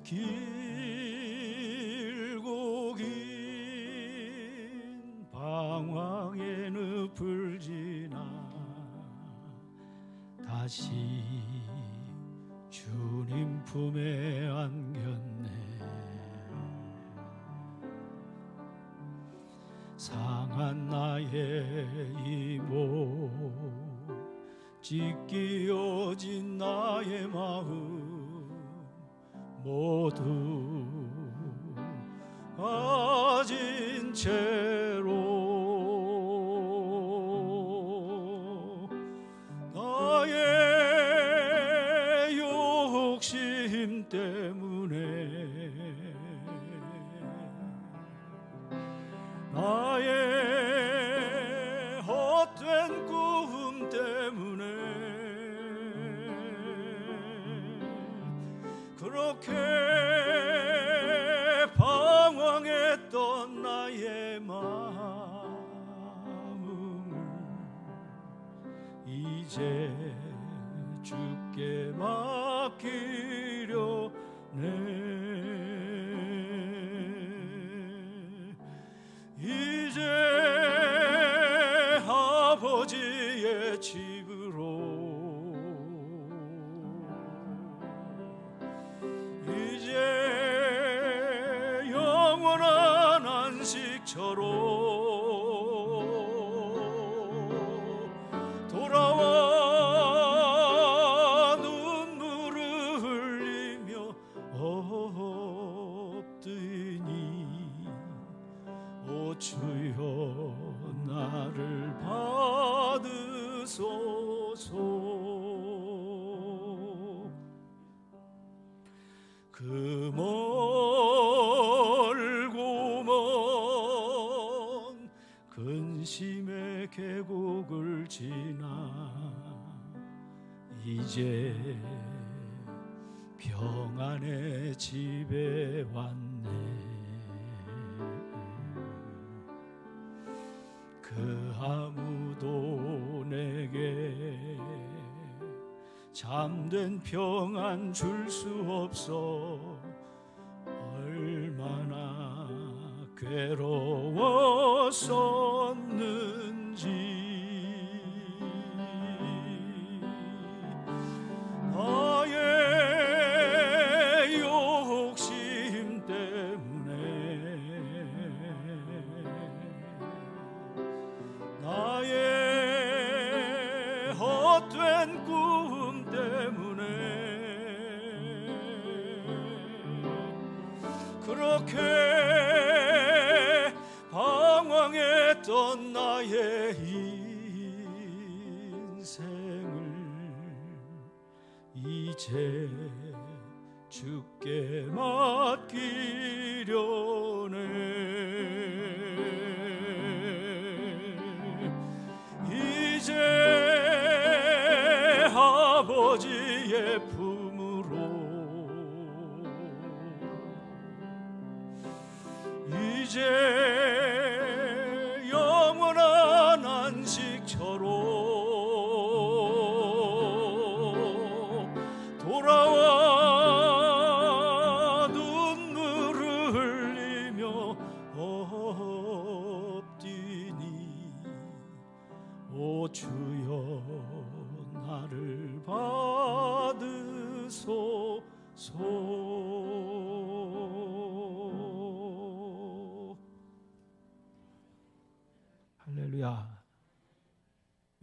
길고 긴 방황의 늪을 지나 다시 주님 품에 안겼네. 상한 나의 이모 찢기어진 나의 마음 모두 가진 채로 나의 욕심 때문에 나의 헛된 꿈 때문에 그렇게 방황했던 나의 마음을 이제 주께 맡기려네. 이제 아버지의 집으로 이제 영원한 안식처로 돌아와 눈물을 흘리며 엎드니 오 주여 나를 받으소서. 그 멀고 먼 근심의 계곡을 지나 이제 평안의 집에 왔네. 그 아무도 내게 참된 평안 줄 수 없어 얼마나 괴로웠었는지. 나의 욕심 때문에 나의 헛된 꿈 때문에 그렇게 방황했던 나의 인생을 이제 주께 맡기려네. 이제 아버지의 품으로 이제 영원한 안식처로 돌아와 눈물을 흘리며 엎드니 오 주여 나를 받으소서. 할렐루야.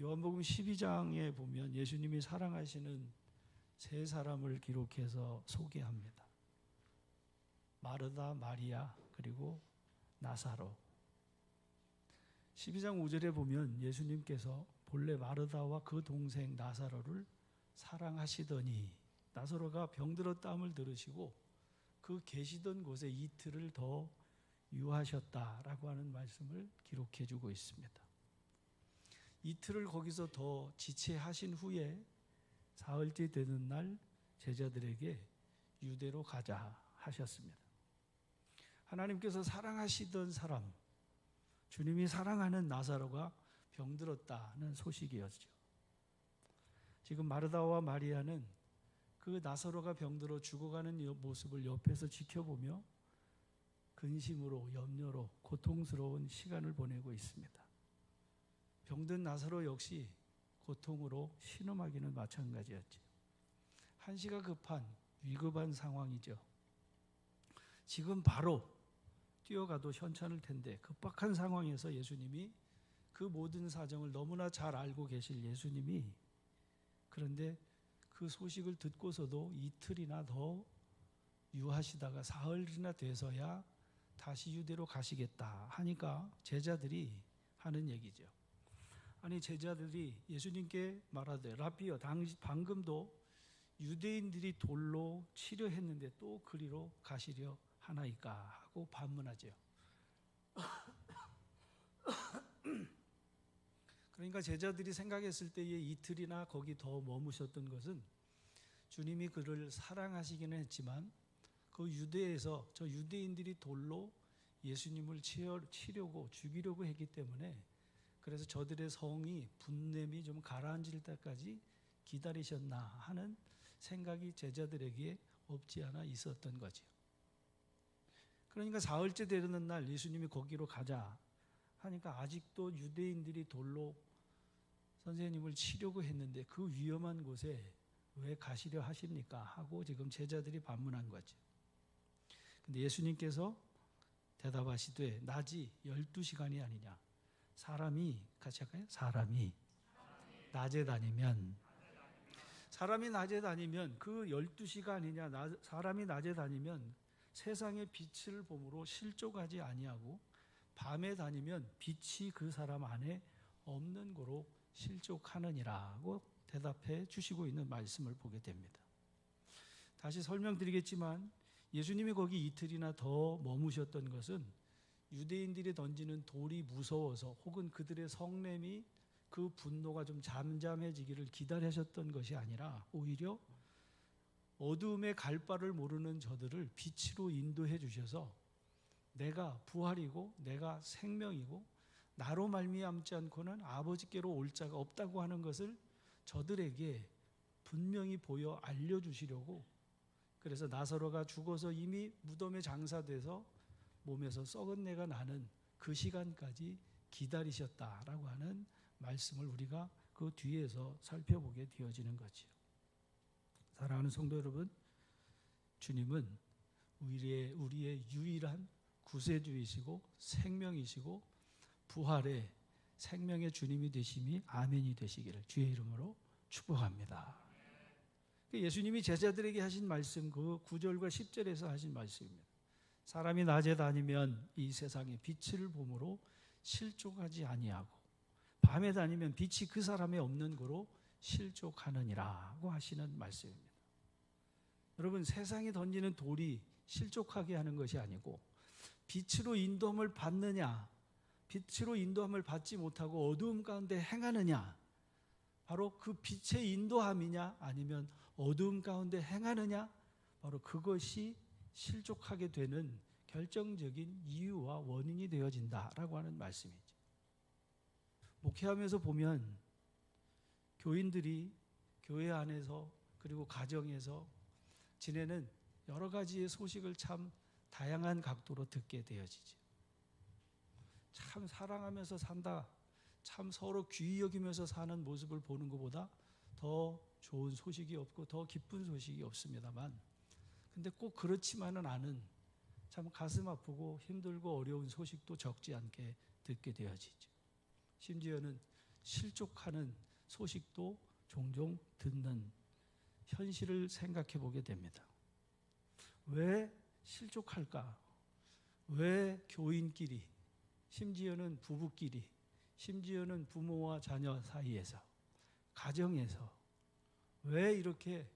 요한복음 12장에 보면 예수님이 사랑하시는 세 사람을 기록해서 소개합니다. 마르다, 마리아, 그리고 나사로. 12장 5절에 보면 예수님께서 본래 마르다와 그 동생 나사로를 사랑하시더니 나사로가 병들었다함을 들으시고 그 계시던 곳에 이틀을 더 유하셨다라고 하는 말씀을 기록해 주고 있습니다. 이틀을 거기서 더 지체하신 후에 사흘째 되는 날 제자들에게 유대로 가자 하셨습니다. 하나님께서 사랑하시던 사람, 주님이 사랑하는 나사로가 병들었다는 소식이었죠. 지금 마르다와 마리아는 그 그 나사로가 병들어 죽어가는 모습을 옆에서 지켜보며 근심으로 염려로 고통스러운 시간을 보내고 있습니다. 병든 나사로 역시 고통으로 신음하기는 마찬가지였죠. 한시가 급한 위급한 상황이죠. 지금 바로 뛰어가도 현찮을 텐데 급박한 상황에서 예수님이 그 모든 사정을 너무나 잘 알고 계실 예수님이 그런데 그 소식을 듣고서도 이틀이나 더 유하시다가 사흘이나 돼서야 다시 유대로 가시겠다 하니까 제자들이 하는 얘기죠. 아니 제자들이 예수님께 말하되 라비여 방금도 유대인들이 돌로 치려했는데 또 그리로 가시려 하나이까 하고 반문하죠. 그러니까 제자들이 생각했을 때에 이틀이나 거기 더 머무셨던 것은 주님이 그를 사랑하시기는 했지만 그 유대에서 저 유대인들이 돌로 예수님을 치려고 죽이려고 했기 때문에 그래서 저들의 성이 분냄이 좀 가라앉을 때까지 기다리셨나 하는 생각이 제자들에게 없지 않아 있었던 거죠. 그러니까 사흘째 되는 날 예수님이 거기로 가자 하니까 아직도 유대인들이 돌로 선생님을 치려고 했는데 그 위험한 곳에 왜 가시려 하십니까? 하고 지금 제자들이 반문한 거죠. 근데 예수님께서 대답하시되 낮이 12시간이 아니냐. 사람이 같이 할까요? 사람이 낮에 다니면 그 12시가 아니냐. 사람이 낮에 다니면 세상의 빛을 보므로 실족하지 아니하고 밤에 다니면 빛이 그 사람 안에 없는 고로 실족하느니라고 대답해 주시고 있는 말씀을 보게 됩니다. 다시 설명드리겠지만 예수님이 거기 이틀이나 더 머무셨던 것은 유대인들이 던지는 돌이 무서워서 혹은 그들의 성냄이 그 분노가 좀 잠잠해지기를 기다리셨던 것이 아니라 오히려 어두움에 갈 바를 모르는 저들을 빛으로 인도해 주셔서 내가 부활이고 내가 생명이고 나로 말미암지 않고는 아버지께로 올 자가 없다고 하는 것을 저들에게 분명히 보여 알려주시려고 그래서 나사로가 죽어서 이미 무덤에 장사돼서 몸에서 썩은 내가 나는 그 시간까지 기다리셨다라고 하는 말씀을 우리가 그 뒤에서 살펴보게 되어지는 거지요. 사랑하는 성도 여러분, 주님은 우리의 유일한 구세주이시고 생명이시고 부활의 생명의 주님이 되심이 아멘이 되시기를 주의 이름으로 축복합니다. 예수님이 제자들에게 하신 말씀 그 9절과 10절에서 하신 말씀입니다. 사람이 낮에 다니면 이 세상의 빛을 보므로 실족하지 아니하고 밤에 다니면 빛이 그 사람에 없는 고로 실족하느니라고 하시는 말씀입니다. 여러분 세상이 던지는 돌이 실족하게 하는 것이 아니고 빛으로 인도함을 받느냐 빛으로 인도함을 받지 못하고 어두움 가운데 행하느냐 바로 그 빛의 인도함이냐 아니면 어두움 가운데 행하느냐 바로 그것이 실족하게 되는 결정적인 이유와 원인이 되어진다라고 하는 말씀이죠. 목회하면서 보면 교인들이 교회 안에서 그리고 가정에서 지내는 여러 가지의 소식을 참 다양한 각도로 듣게 되어지죠. 참 사랑하면서 산다, 참 서로 귀히 여기면서 사는 모습을 보는 것보다 더 좋은 소식이 없고 더 기쁜 소식이 없습니다만 근데 꼭 그렇지만은 않은 참 가슴 아프고 힘들고 어려운 소식도 적지 않게 듣게 되어지죠. 심지어는 실족하는 소식도 종종 듣는 현실을 생각해 보게 됩니다. 왜 실족할까? 왜 교인끼리, 심지어는 부부끼리, 심지어는 부모와 자녀 사이에서, 가정에서 왜 이렇게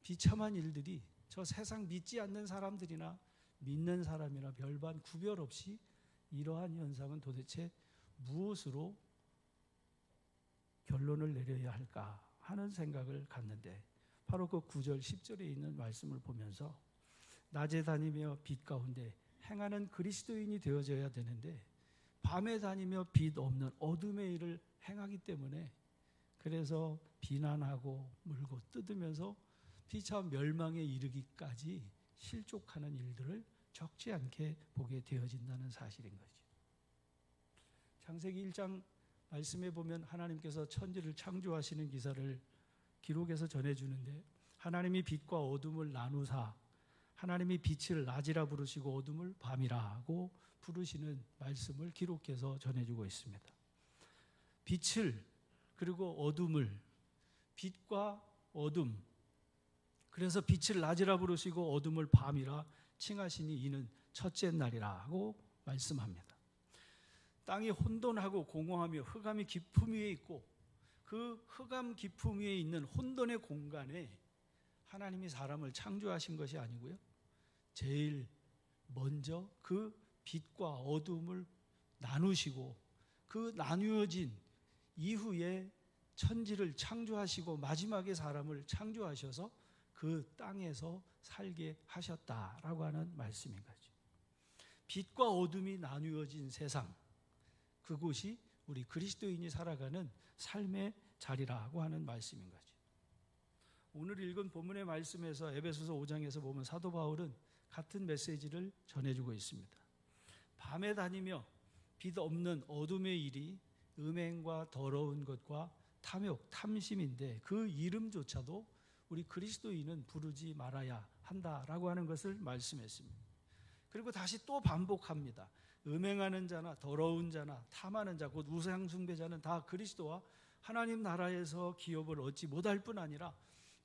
비참한 일들이 저 세상 믿지 않는 사람들이나 믿는 사람이나 별반 구별 없이 이러한 현상은 도대체 무엇으로 결론을 내려야 할까 하는 생각을 갖는데 바로 그 9절 10절에 있는 말씀을 보면서 낮에 다니며 빛 가운데 행하는 그리스도인이 되어져야 되는데 밤에 다니며 빛 없는 어둠의 일을 행하기 때문에 그래서 비난하고 물고 뜯으면서 피차 멸망에 이르기까지 실족하는 일들을 적지 않게 보게 되어진다는 사실인 거죠. 창세기 1장 말씀에 보면 하나님께서 천지를 창조하시는 기사를 기록해서 전해주는데, 하나님이 빛과 어둠을 나누사 하나님이 빛을 낮이라 부르시고 어둠을 밤이라고 부르시는 말씀을 기록해서 전해주고 있습니다. 빛을, 그리고 어둠을, 빛과 어둠, 그래서 빛을 낮이라 부르시고 어둠을 밤이라 칭하시니 이는 첫째 날이라고 말씀합니다. 땅이 혼돈하고 공허하며 흑암이 깊음 위에 있고, 그 흑암 깊음 위에 있는 혼돈의 공간에 하나님이 사람을 창조하신 것이 아니고요, 제일 먼저 그 빛과 어둠을 나누시고 그 나누어진 이후에 천지를 창조하시고 마지막에 사람을 창조하셔서 그 땅에서 살게 하셨다라고 하는 말씀인 거죠. 빛과 어둠이 나누어진 세상, 그곳이 우리 그리스도인이 살아가는 삶의 자리라고 하는 말씀인 거죠. 오늘 읽은 본문의 말씀에서 에베소서 5장에서 보면 사도 바울은 같은 메시지를 전해주고 있습니다. 밤에 다니며 빛 없는 어둠의 일이 음행과 더러운 것과 탐욕, 탐심인데 그 이름조차도 우리 그리스도인은 부르지 말아야 한다라고 하는 것을 말씀했습니다. 그리고 다시 또 반복합니다. 음행하는 자나 더러운 자나 탐하는 자, 곧 우상 숭배자는 다 그리스도와 하나님 나라에서 기업을 얻지 못할 뿐 아니라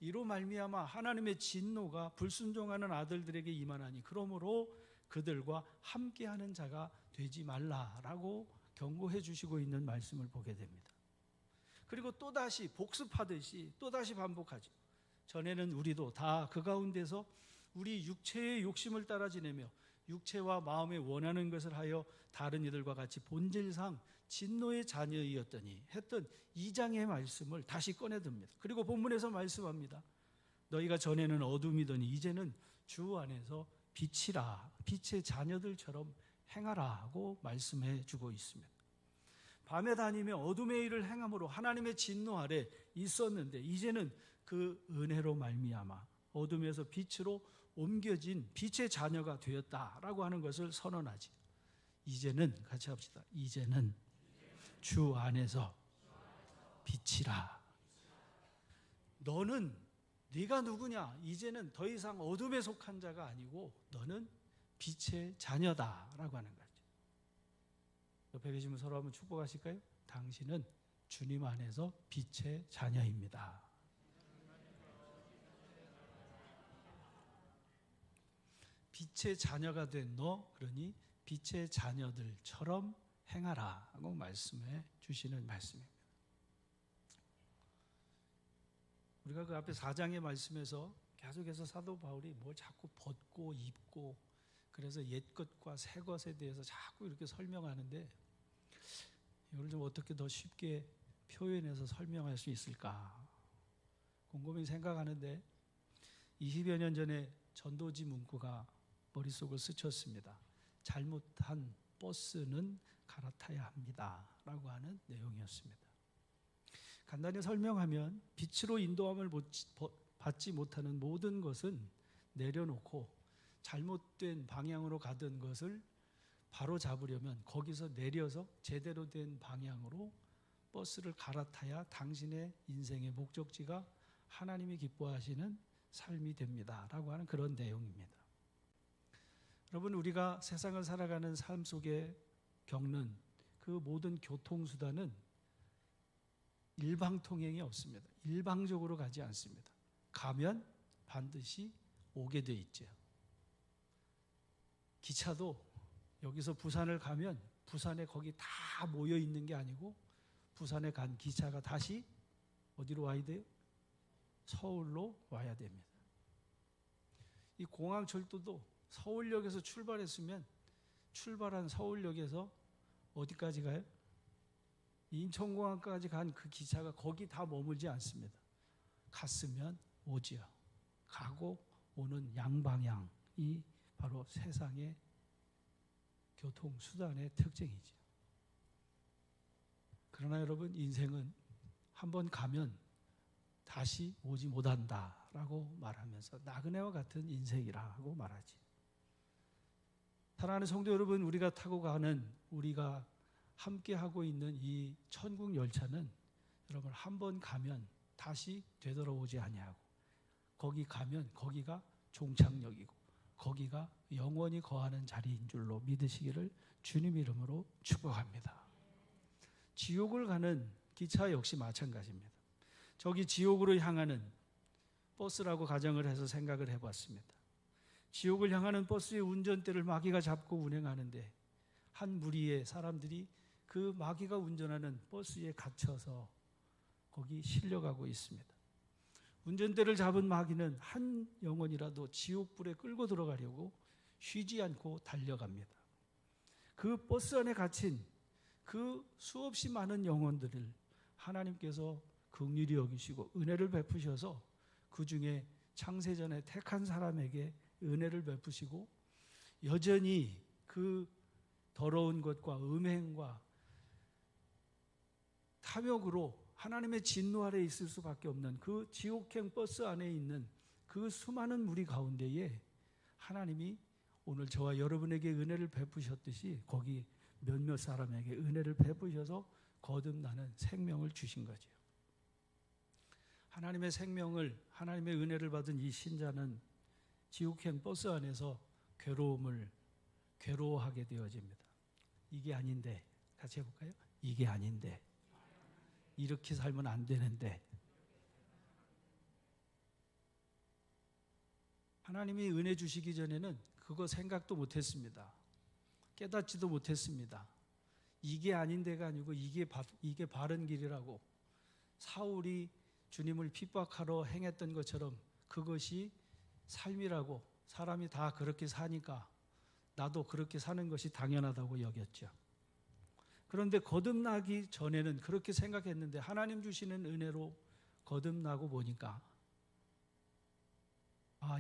이로 말미암아 하나님의 진노가 불순종하는 아들들에게 임하나니 그러므로 그들과 함께하는 자가 되지 말라라고 경고해 주시고 있는 말씀을 보게 됩니다. 그리고 또다시 복습하듯이 또다시 반복하죠. 전에는 우리도 다 그 가운데서 우리 육체의 욕심을 따라 지내며 육체와 마음에 원하는 것을 하여 다른 이들과 같이 본질상 진노의 자녀이었더니 했던 2장의 말씀을 다시 꺼내듭니다. 그리고 본문에서 말씀합니다. 너희가 전에는 어둠이더니 이제는 주 안에서 빛이라, 빛의 자녀들처럼 행하라고 말씀해 주고 있습니다. 밤에 다니며 어둠의 일을 행함으로 하나님의 진노 아래 있었는데 이제는 그 은혜로 말미암아 어둠에서 빛으로 옮겨진 빛의 자녀가 되었다라고 하는 것을 선언하지. 이제는 같이 합시다. 이제는 주 안에서 빛이라. 너는 네가 누구냐? 이제는 더 이상 어둠에 속한 자가 아니고 너는 빛의 자녀다라고 하는 거죠. 옆에 계시면 서로 한번 축복하실까요? 당신은 주님 안에서 빛의 자녀입니다. 빛의 자녀가 된 너, 그러니 빛의 자녀들처럼 행하라고 말씀해 주시는 말씀입니다. 우리가 그 앞에 4장의 말씀에서 계속해서 사도 바울이 뭘 자꾸 벗고 입고 그래서 옛것과 새것에 대해서 자꾸 이렇게 설명하는데 이걸 좀 어떻게 더 쉽게 표현해서 설명할 수 있을까 곰곰이 생각하는데 20여 년 전에 전도지 문구가 머릿속을 스쳤습니다. 잘못한 버스는 갈아타야 합니다 라고 하는 내용이었습니다. 간단히 설명하면 빛으로 인도함을 받지 못하는 모든 것은 내려놓고 잘못된 방향으로 가던 것을 바로 잡으려면 거기서 내려서 제대로 된 방향으로 버스를 갈아타야 당신의 인생의 목적지가 하나님이 기뻐하시는 삶이 됩니다 라고 하는 그런 내용입니다. 여러분, 우리가 세상을 살아가는 삶 속에 겪는 그 모든 교통수단은 일방통행이 없습니다. 일방적으로 가지 않습니다. 가면 반드시 오게 돼 있죠. 기차도 여기서 부산을 가면 부산에 거기 다 모여 있는 게 아니고 부산에 간 기차가 다시 어디로 와야 돼요? 서울로 와야 됩니다. 이 공항철도도 서울역에서 출발했으면 출발한 서울역에서 어디까지 가요? 인천공항까지 간 그 기차가 거기 다 머물지 않습니다. 갔으면 오지요. 가고 오는 양방향이 바로 세상의 교통수단의 특징이죠. 그러나 여러분, 인생은 한번 가면 다시 오지 못한다라고 말하면서 나그네와 같은 인생이라고 말하지. 사랑하는 성도 여러분, 우리가 타고 가는, 우리가 함께 하고 있는 이 천국 열차는 여러분 한 번 가면 다시 되돌아오지 아니하고, 거기 가면 거기가 종착역이고 거기가 영원히 거하는 자리인 줄로 믿으시기를 주님 이름으로 축복합니다. 지옥을 가는 기차 역시 마찬가지입니다. 저기 지옥으로 향하는 버스라고 가정을 해서 생각을 해봤습니다. 지옥을 향하는 버스의 운전대를 마귀가 잡고 운행하는데 한 무리의 사람들이 그 마귀가 운전하는 버스에 갇혀서 거기 실려가고 있습니다. 운전대를 잡은 마귀는 한 영혼이라도 지옥불에 끌고 들어가려고 쉬지 않고 달려갑니다. 그 버스 안에 갇힌 그 수없이 많은 영혼들을 하나님께서 긍휼히 여기시고 은혜를 베푸셔서 그 중에 창세전에 택한 사람에게 은혜를 베푸시고 여전히 그 더러운 것과 음행과 탐욕으로 하나님의 진노 아래 있을 수밖에 없는 그 지옥행 버스 안에 있는 그 수많은 무리 가운데에 하나님이 오늘 저와 여러분에게 은혜를 베푸셨듯이 거기 몇몇 사람에게 은혜를 베푸셔서 거듭나는 생명을 주신 거죠. 하나님의 생명을, 하나님의 은혜를 받은 이 신자는 지옥행 버스 안에서 괴로워하게 되어집니다. 이게 아닌데, 같이 해볼까요? 이게 아닌데, 이렇게 살면 안 되는데, 하나님이 은혜 주시기 전에는 그거 생각도 못했습니다. 깨닫지도 못했습니다. 이게 아닌데가 아니고 이게 바른 길이라고, 사울이 주님을 핍박하러 행했던 것처럼 그것이 삶이라고, 사람이 다 그렇게 사니까 나도 그렇게 사는 것이 당연하다고 여겼죠. 그런데 거듭나기 전에는 그렇게 생각했는데 하나님 주시는 은혜로 거듭나고 보니까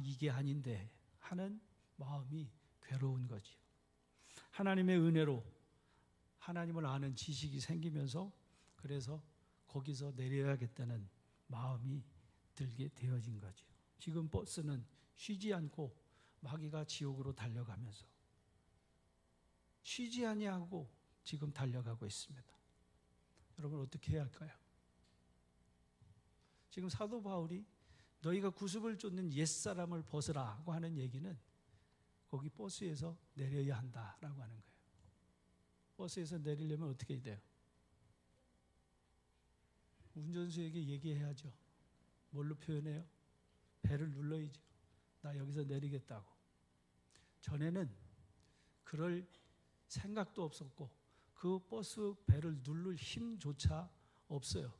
이게 아닌데 하는 마음이 괴로운 거지요. 하나님의 은혜로 하나님을 아는 지식이 생기면서 그래서 거기서 내려야겠다는 마음이 들게 되어진 거죠. 지금 버스는 쉬지 않고 마귀가 지옥으로 달려가면서 쉬지 아니하고 지금 달려가고 있습니다. 여러분 어떻게 해야 할까요? 지금 사도 바울이 너희가 구습을 쫓는 옛사람을 벗으라고 하는 얘기는 거기 버스에서 내려야 한다라고 하는 거예요. 버스에서 내리려면 어떻게 해야 돼요? 운전수에게 얘기해야죠. 뭘로 표현해요? 배를 눌러야죠. 나 여기서 내리겠다고. 전에는 그럴 생각도 없었고 그 버스 배를 누를 힘조차 없어요.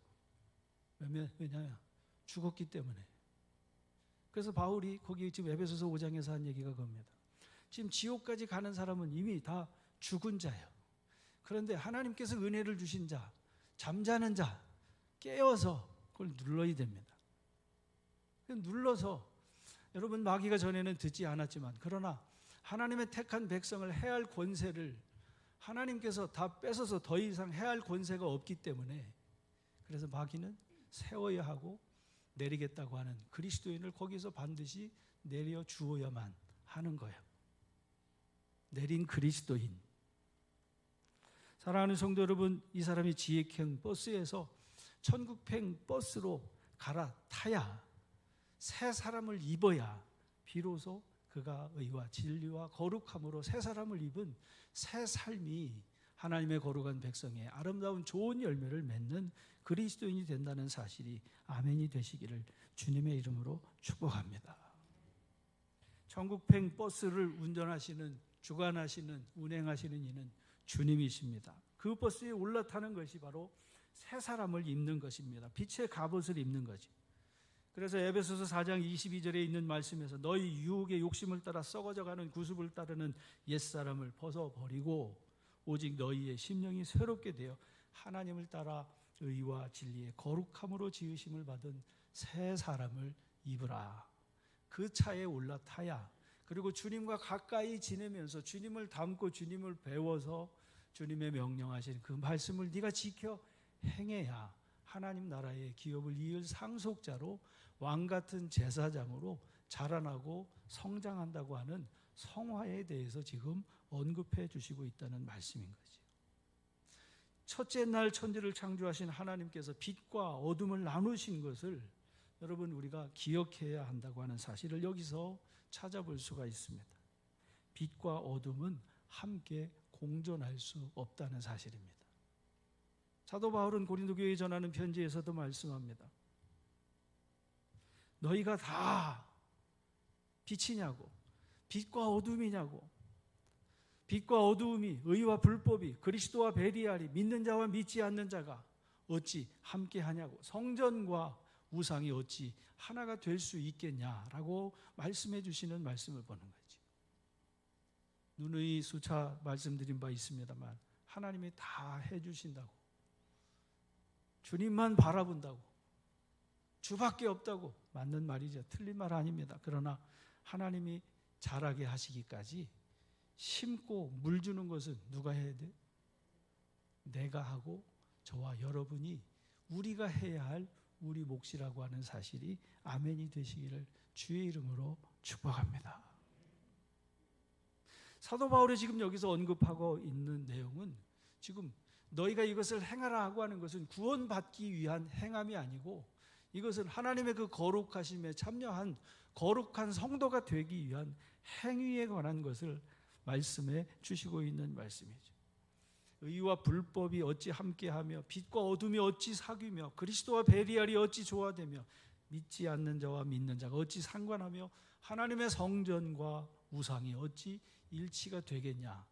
왜냐하면 죽었기 때문에. 그래서 바울이 거기 지금 에베소서 5장에서 한 얘기가 그겁니다. 지금 지옥까지 가는 사람은 이미 다 죽은 자예요. 그런데 하나님께서 은혜를 주신 자, 잠자는 자, 깨어서 그걸 눌러야 됩니다. 눌러서, 여러분 마귀가 전에는 듣지 않았지만 그러나 하나님의 택한 백성을 해할 권세를 하나님께서 다 뺏어서 더 이상 해할 권세가 없기 때문에 그래서 마귀는 세워야 하고 내리겠다고 하는 그리스도인을 거기서 반드시 내려 주어야만 하는 거예요. 내린 그리스도인. 사랑하는 성도 여러분, 이 사람이 지옥행 버스에서 천국행 버스로 갈아타야 새 사람을 입어야 비로소 그가 의와 진리와 거룩함으로 새 사람을 입은 새 삶이 하나님의 거룩한 백성의 아름다운 좋은 열매를 맺는 그리스도인이 된다는 사실이 아멘이 되시기를 주님의 이름으로 축복합니다. 천국행 버스를 운전하시는, 주관하시는, 운행하시는 이는 주님이십니다. 그 버스에 올라타는 것이 바로 새 사람을 입는 것입니다. 빛의 갑옷을 입는 거죠. 그래서 에베소서 4장 22절에 있는 말씀에서 너희 유혹의 욕심을 따라 썩어져가는 구습을 따르는 옛사람을 벗어버리고 오직 너희의 심령이 새롭게 되어 하나님을 따라 의와 진리의 거룩함으로 지으심을 받은 새 사람을 입으라. 그 차에 올라타야, 그리고 주님과 가까이 지내면서 주님을 닮고 주님을 배워서 주님의 명령하신 그 말씀을 네가 지켜 행해야 하나님 나라의 기업을 이을 상속자로 왕 같은 제사장으로 자라나고 성장한다고 하는 성화에 대해서 지금 언급해 주시고 있다는 말씀인 거죠. 첫째 날 천지를 창조하신 하나님께서 빛과 어둠을 나누신 것을 여러분 우리가 기억해야 한다고 하는 사실을 여기서 찾아볼 수가 있습니다. 빛과 어둠은 함께 공존할 수 없다는 사실입니다. 사도 바울은 고린도 교회에 전하는 편지에서도 말씀합니다. 너희가 다 빛이냐고, 빛과 어둠이냐고, 빛과 어두움이, 의와 불법이, 그리스도와 베리알이, 믿는 자와 믿지 않는 자가 어찌 함께하냐고, 성전과 우상이 어찌 하나가 될 수 있겠냐라고 말씀해 주시는 말씀을 보는 거죠. 누누이 수차 말씀드린 바 있습니다만 하나님이 다 해주신다고, 주님만 바라본다고, 주밖에 없다고, 맞는 말이죠. 틀린 말 아닙니다. 그러나 하나님이 자라게 하시기까지 심고 물 주는 것은 누가 해야 돼? 내가 하고 저와 여러분이 우리가 해야 할 우리 몫이라고 하는 사실이 아멘이 되시기를 주의 이름으로 축복합니다. 사도 바울이 지금 여기서 언급하고 있는 내용은 지금 너희가 이것을 행하라 하고 하는 것은 구원받기 위한 행함이 아니고 이것은 하나님의 그 거룩하심에 참여한 거룩한 성도가 되기 위한 행위에 관한 것을 말씀해 주시고 있는 말씀이죠. 의와 불법이 어찌 함께하며 빛과 어둠이 어찌 사귀며 그리스도와 베리알이 어찌 조화되며 믿지 않는 자와 믿는 자가 어찌 상관하며 하나님의 성전과 우상이 어찌 일치가 되겠냐.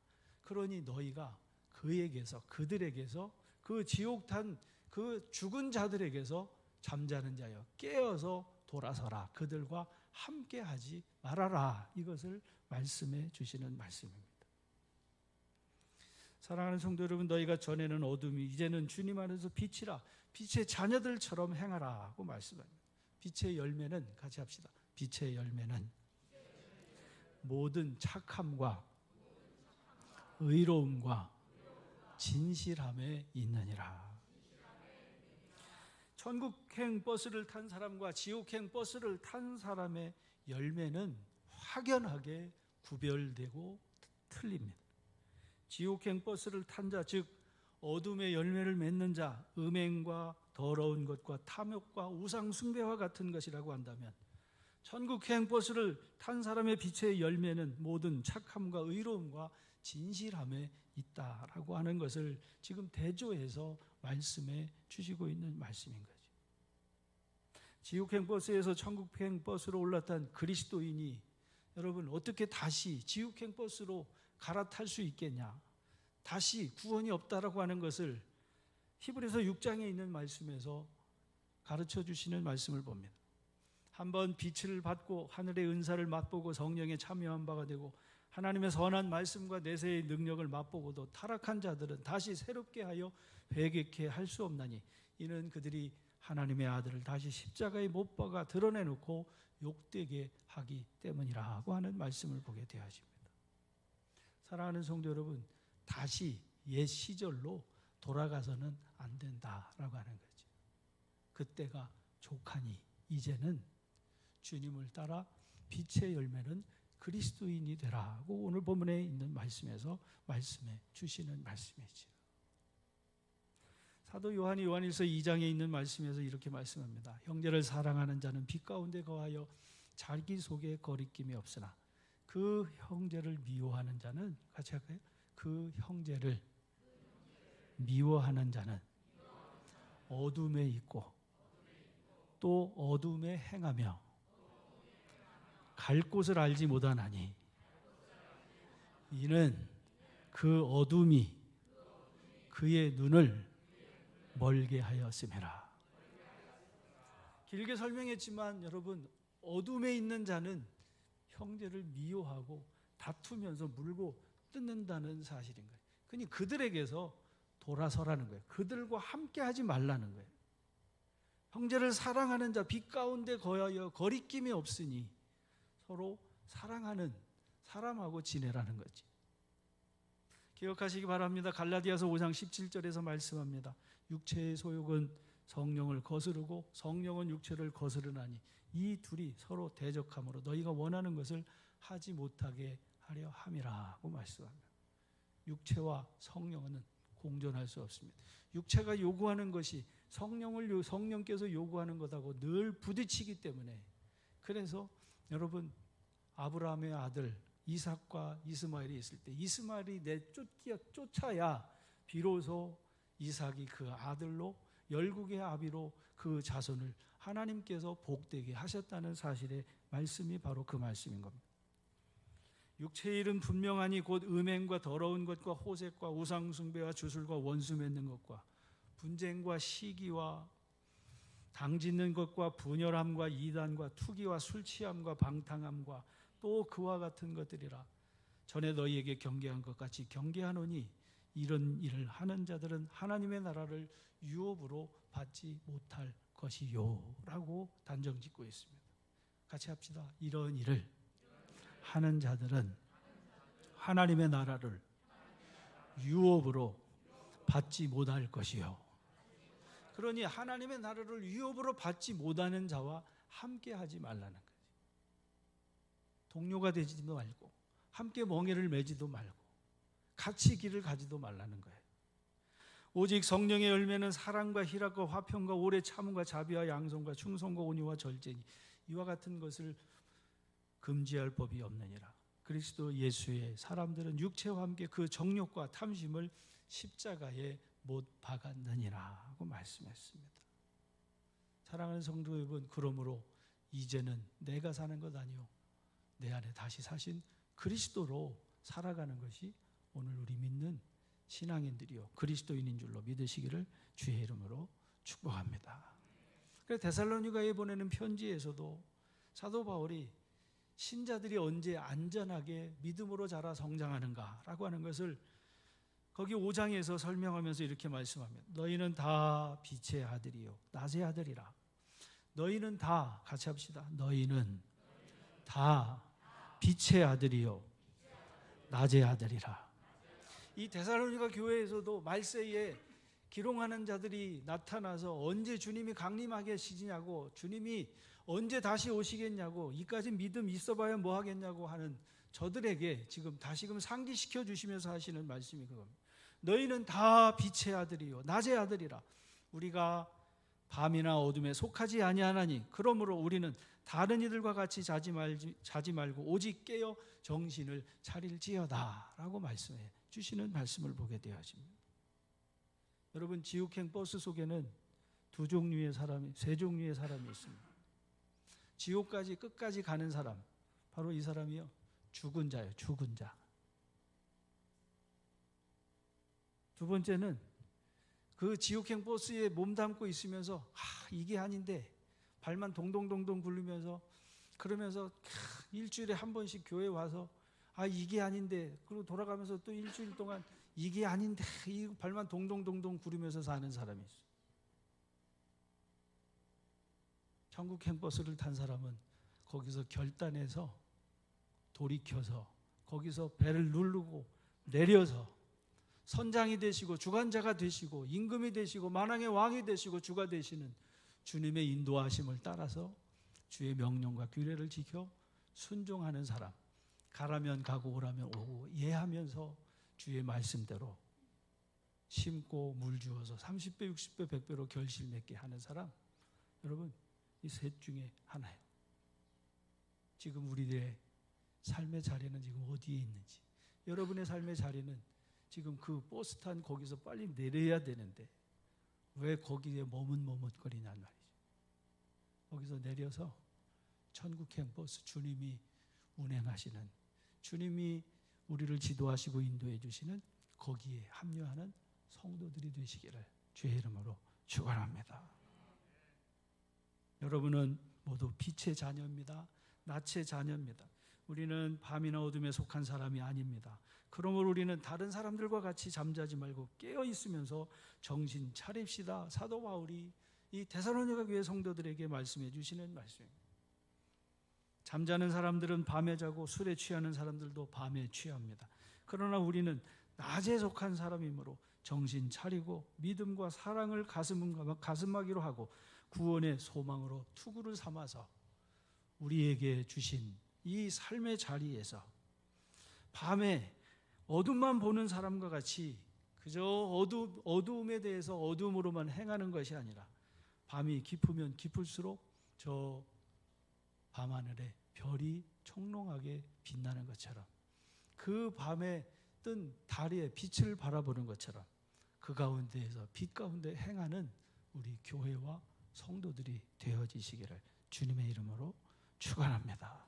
그러니 너희가 그에게서, 그들에게서, 그 지옥탄 그 죽은 자들에게서 잠자는 자여 깨어서 돌아서라. 그들과 함께하지 말아라. 이것을 말씀해 주시는 말씀입니다. 사랑하는 성도 여러분, 너희가 전에는 어둠이 이제는 주님 안에서 빛이라. 빛의 자녀들처럼 행하라 하고 말씀합니다. 빛의 열매는 같이 합시다. 빛의 열매는 모든 착함과 의로움과 진실함에 있느니라. 천국행 버스를 탄 사람과 지옥행 버스를 탄 사람의 열매는 확연하게 구별되고 틀립니다. 지옥행 버스를 탄 자, 즉 어둠의 열매를 맺는 자, 음행과 더러운 것과 탐욕과 우상 숭배와 같은 것이라고 한다면, 천국행 버스를 탄 사람의 빛의 열매는 모든 착함과 의로움과 진실함에 있다라고 하는 것을 지금 대조해서 말씀해 주시고 있는 말씀인 거죠. 지옥행 버스에서 천국행 버스로 올랐던 그리스도인이 여러분 어떻게 다시 지옥행 버스로 갈아탈 수 있겠냐? 다시 구원이 없다라고 하는 것을 히브리서 6장에 있는 말씀에서 가르쳐 주시는 말씀을 봅니다. 한번 빛을 받고 하늘의 은사를 맛보고 성령에 참여한 바가 되고 하나님의 선한 말씀과 내세의 능력을 맛보고도 타락한 자들은 다시 새롭게 하여 회개케 할 수 없나니 이는 그들이 하나님의 아들을 다시 십자가에 못 박아 드러내놓고 욕되게 하기 때문이라고 하는 말씀을 보게 되어집니다. 사랑하는 성도 여러분, 다시 옛 시절로 돌아가서는 안 된다라고 하는 거죠. 그때가 족하니 이제는 주님을 따라 빛의 열매는 그리스도인이 되라고 오늘 본문에 있는 말씀에서 말씀해 주시는 말씀이죠. 사도 요한이 요한일서 2장에 있는 말씀에서 이렇게 말씀합니다. 형제를 사랑하는 자는 빛 가운데 거하여 자기 속에 거리낌이 없으나 그 형제를 미워하는 자는, 같이 할까요? 그 형제를 미워하는 자는 어둠에 있고 또 어둠에 행하며 갈 곳을 알지 못하나니 이는 그 어둠이 그의 눈을 멀게 하였음이라. 길게 설명했지만 여러분, 어둠에 있는 자는 형제를 미워하고 다투면서 물고 뜯는다는 사실인 거예요. 그러니 그들에게서 돌아서라는 거예요. 그들과 함께 하지 말라는 거예요. 형제를 사랑하는 자, 빛 가운데 거하여 거리낌이 없으니 서로 사랑하는 사람하고 지내라는 거지. 기억하시기 바랍니다. 갈라디아서 5장 17절에서 말씀합니다. 육체의 소욕은 성령을 거스르고 성령은 육체를 거스르나니 이 둘이 서로 대적함으로 너희가 원하는 것을 하지 못하게 하려 함이라고 말씀합니다. 육체와 성령은 공존할 수 없습니다. 육체가 요구하는 것이 성령께서 요구하는 것하고 늘 부딪히기 때문에, 그래서 여러분 아브라함의 아들 이삭과 이스마엘이 있을 때 이스마엘이 쫓아야 비로소 이삭이 그 아들로 열국의 아비로 그 자손을 하나님께서 복되게 하셨다는 사실의 말씀이 바로 그 말씀인 겁니다. 육체의 일은 분명하니 곧 음행과 더러운 것과 호색과 우상숭배와 주술과 원수 맺는 것과 분쟁과 시기와 당짓는 것과 분열함과 이단과 투기와 술취함과 방탕함과 또 그와 같은 것들이라. 전에 너희에게 경계한 것 같이 경계하노니 이런 일을 하는 자들은 하나님의 나라를 유업으로 받지 못할 것이요 라고 단정 짓고 있습니다. 같이 합시다. 이런 일을 하는 자들은 하나님의 나라를 유업으로 받지 못할 것이요. 그러니 하나님의 나라를 유업으로 받지 못하는 자와 함께 하지 말라는 거지. 동료가 되지도 말고 함께 멍에를 매지도 말고 같이 길을 가지도 말라는 거예요. 오직 성령의 열매는 사랑과 희락과 화평과 오래 참음과 자비와 양성과 충성과 온유와 절제니 이와 같은 것을 금지할 법이 없느니라. 그리스도 예수의 사람들은 육체와 함께 그 정욕과 탐심을 십자가에 못 박았느니라 하고 말씀했습니다. 사랑하는 성도 여러분, 그러므로 이제는 내가 사는 것 아니요 내 안에 다시 사신 그리스도로 살아가는 것이 오늘 우리 믿는 신앙인들이요 그리스도인인 줄로 믿으시기를 주의 이름으로 축복합니다. 그래서 데살로니가에 보내는 편지에서도 사도 바울이 신자들이 언제 안전하게 믿음으로 자라 성장하는가라고 하는 것을 거기 5장에서 설명하면서 이렇게 말씀합니다. 너희는 다 빛의 아들이요 낮의 아들이라. 너희는 다, 같이 합시다. 너희는 다 빛의 아들이요 낮의 아들이라. 이 데살로니가 교회에서도 말세에 기롱하는 자들이 나타나서 언제 주님이 강림하게 시지냐고, 주님이 언제 다시 오시겠냐고, 이까지 믿음 있어봐야 뭐 하겠냐고 하는 저들에게 지금 다시금 상기시켜 주시면서 하시는 말씀이 그겁니다. 너희는 다 빛의 아들이요 낮의 아들이라. 우리가 밤이나 어둠에 속하지 아니하나니 그러므로 우리는 다른 이들과 같이 자지 말고 오직 깨어 정신을 차릴지어다 라고 말씀해 주시는 말씀을 보게 되어집니다. 여러분, 지옥행 버스 속에는 세 종류의 사람이 있습니다. 지옥까지 끝까지 가는 사람, 바로 이 사람이요 죽은 자예요. 죽은 자. 두 번째는 그 지옥행 버스에 몸담고 있으면서 이게 아닌데 발만 동동동동 굴리면서 그러면서 일주일에 한 번씩 교회 와서 이게 아닌데, 그리고 돌아가면서 또 일주일 동안 이게 아닌데 이 발만 동동동동 구르면서 사는 사람이 있어요. 천국행 버스를 탄 사람은 거기서 결단해서 돌이켜서 거기서 배를 누르고 내려서 선장이 되시고 주관자가 되시고 임금이 되시고 만왕의 왕이 되시고 주가 되시는 주님의 인도하심을 따라서 주의 명령과 규례를 지켜 순종하는 사람, 가라면 가고 오라면 오고 예하면서 주의 말씀대로 심고 물 주어서 30배, 60배, 100배로 결실 맺게 하는 사람, 여러분 이 셋 중에 하나예요. 지금 우리의 삶의 자리는 지금 어디에 있는지, 여러분의 삶의 자리는 지금 그 버스 탄 거기서 빨리 내려야 되는데 왜 거기에 머뭇머뭇거리냔 말이죠. 거기서 내려서 천국행 버스, 주님이 운행하시는, 주님이 우리를 지도하시고 인도해 주시는 거기에 합류하는 성도들이 되시기를 주의 이름으로 축원합니다. 여러분은 모두 빛의 자녀입니다. 낮의 자녀입니다. 우리는 밤이나 어둠에 속한 사람이 아닙니다. 그러므로 우리는 다른 사람들과 같이 잠자지 말고 깨어 있으면서 정신 차립시다. 사도 바울이 이 데살로니가 교회 성도들에게 말씀해 주시는 말씀입니다. 잠자는 사람들은 밤에 자고 술에 취하는 사람들도 밤에 취합니다. 그러나 우리는 낮에 속한 사람이므로 정신 차리고 믿음과 사랑을 가슴하기로 하고 구원의 소망으로 투구를 삼아서 우리에게 주신 이 삶의 자리에서 밤에 어둠만 보는 사람과 같이 그저 어두움에 대해서 어둠으로만 행하는 것이 아니라 밤이 깊으면 깊을수록 저 밤하늘에 별이 총롱하게 빛나는 것처럼 그 밤에 뜬 달의 빛을 바라보는 것처럼 그 가운데에서 빛 가운데 행하는 우리 교회와 성도들이 되어지시기를 주님의 이름으로 축원합니다.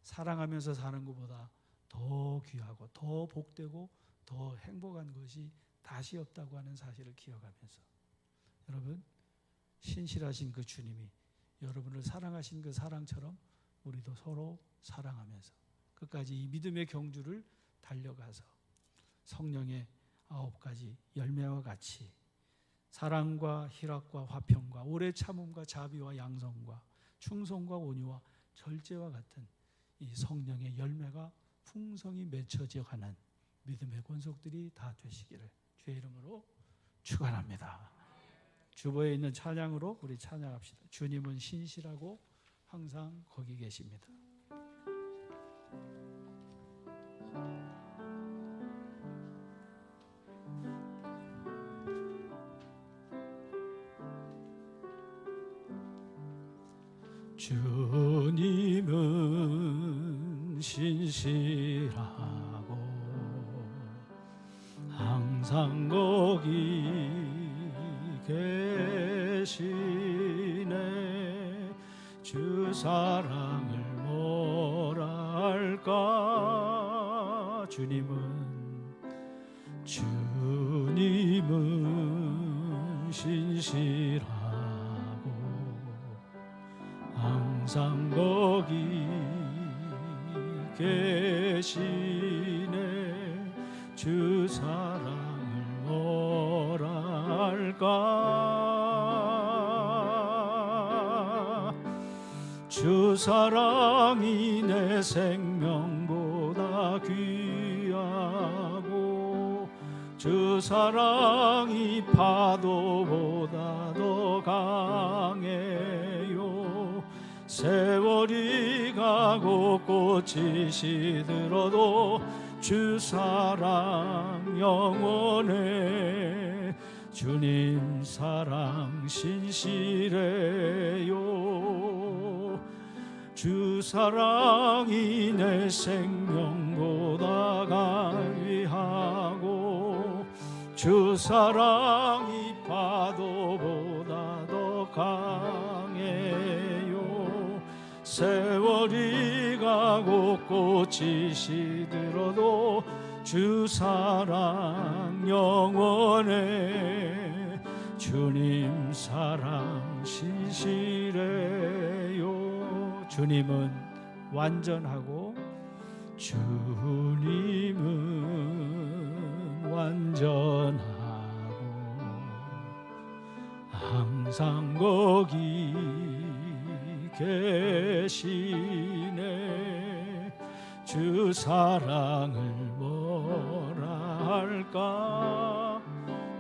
사랑하면서 사는 것보다 더 귀하고 더 복되고 더 행복한 것이 다시 없다고 하는 사실을 기억하면서 여러분, 신실하신 그 주님이 여러분을 사랑하신 그 사랑처럼 우리도 서로 사랑하면서 끝까지 이 믿음의 경주를 달려가서 성령의 9가지 열매와 같이 사랑과 희락과 화평과 오래 참음과 자비와 양성과 충성과 온유와 절제와 같은 이 성령의 열매가 풍성히 맺혀져 가는 믿음의 권속들이 다 되시기를 주의 이름으로 축원합니다. 주보에 있는 찬양으로 우리 찬양합시다. 주님은 신실하고 항상 거기 계십니다. 주님은 신실하고 항상 거기 계시네. 주 사랑을 뭐라 할까. 주님은 신실하고 항상 거기 계시네. 주 사랑을 뭐라 할까. 주 사랑이 내 생명보다 귀하고 주 사랑이 파도보다 더 강해요. 세월이 가고 꽃이 시들어도 주 사랑 영원해. 주님 사랑 신실해요. 주 사랑이 내 생명보다 귀하고 주 사랑이 파도보다 더 강해요. 세월이 가고 꽃이 시들어도 주 사랑 영원해. 주님 사랑 신실해요. 주님은 완전하고 주님은 완전하고 항상 거기 계시네. 주 사랑을 뭐라 할까.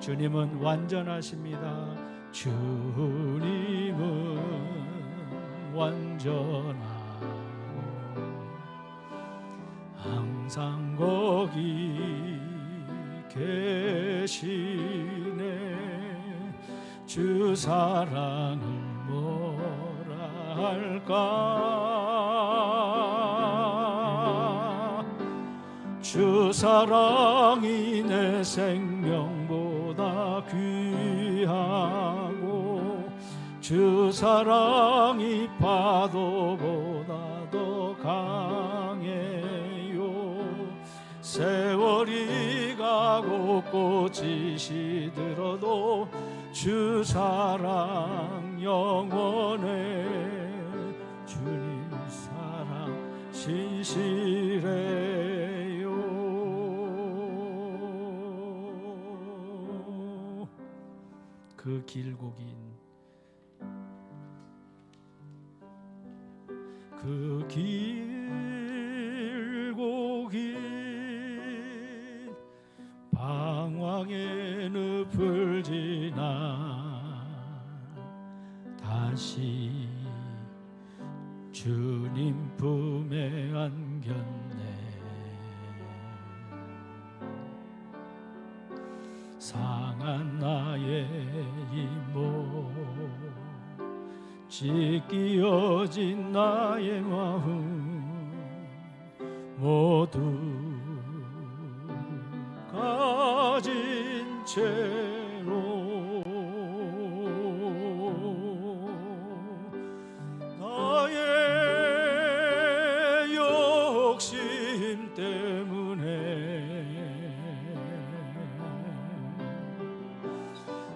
주님은 완전하십니다. 주님은 완전하고 항상 거기 계시네. 주 사랑을 뭐라 할까. 주 사랑이 내 생명보다 귀하고 주 사랑이 파도보다 더 강해요. 세월이 가고 꽃이 시들어도 주 사랑 영원해. 주님 사랑 신실해요. 그 길고 긴 방황의 주님 품에 안겼네. 상한 나의 이모, 찢기어진 나의 마음 모두 가진 채로 나의 욕심 때문에,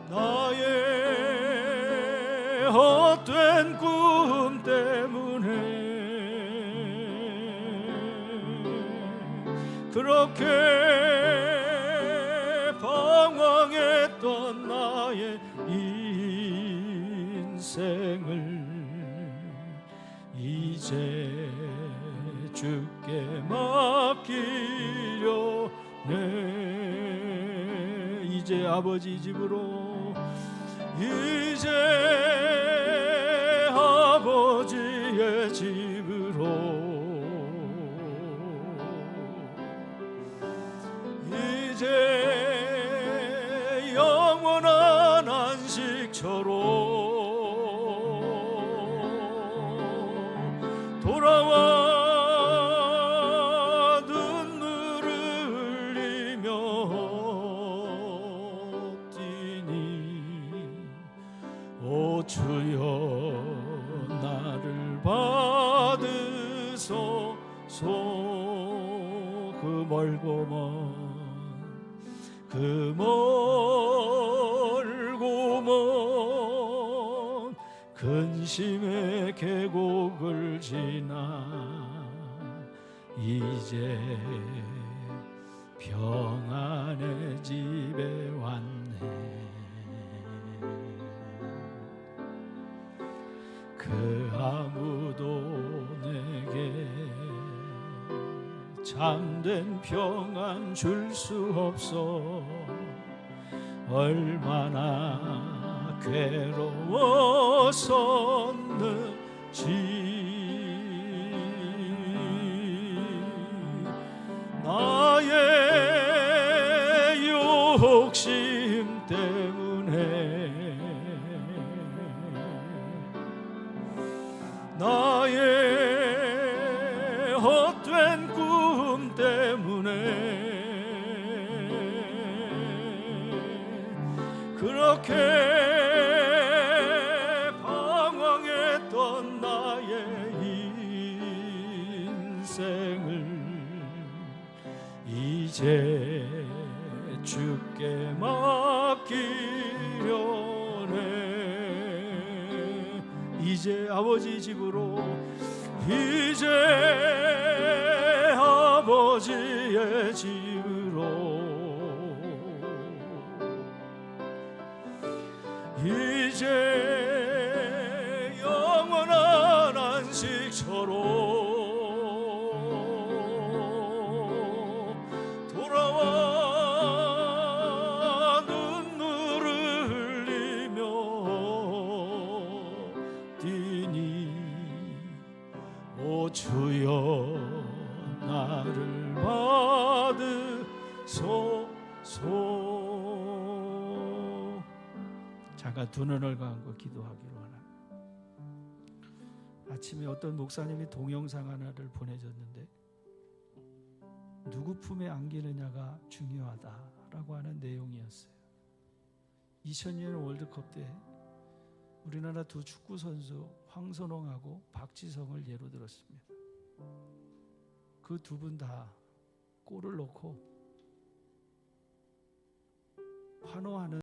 나의 헛된 꿈 때문에 그렇게 방황했던 나의 인생을 이제 주께 맡기려네. 이제 아버지 집으로, 이제 아버지의 집으로, 이제 영원한 안식처로 돌아와 눈물을 흘리며 뛰니, 오 주여 나를 받으소서. 그 멀고 먼 근심의 계곡을 지나 이제 평안의 집에 왔네. 그 아무도 내게 참된 평안 줄 수 없어. 얼마나 괴로웠었는지, 나의 욕심 때문에, 나의 헛된 꿈 때문에 그렇게 방황했던 나의 인생을 이제 주께 맡기려네. 이제 아버지 집으로, 이제 아버지의 집으로, 이제 영원한 안식처로 돌아와 눈물을 흘리며 뛰니, 오 주여 나를 받으소서. 잠깐 두 눈을 감고 기도하기로 하나. 아침에 어떤 목사님이 동영상 하나를 보내줬는데, 누구 품에 안기느냐가 중요하다라고 하는 내용이었어요. 2000년 월드컵 때 우리나라 두 축구 선수 황선홍하고 박지성을 예로 들었습니다. 그 두 분 다 골을 넣고 환호하는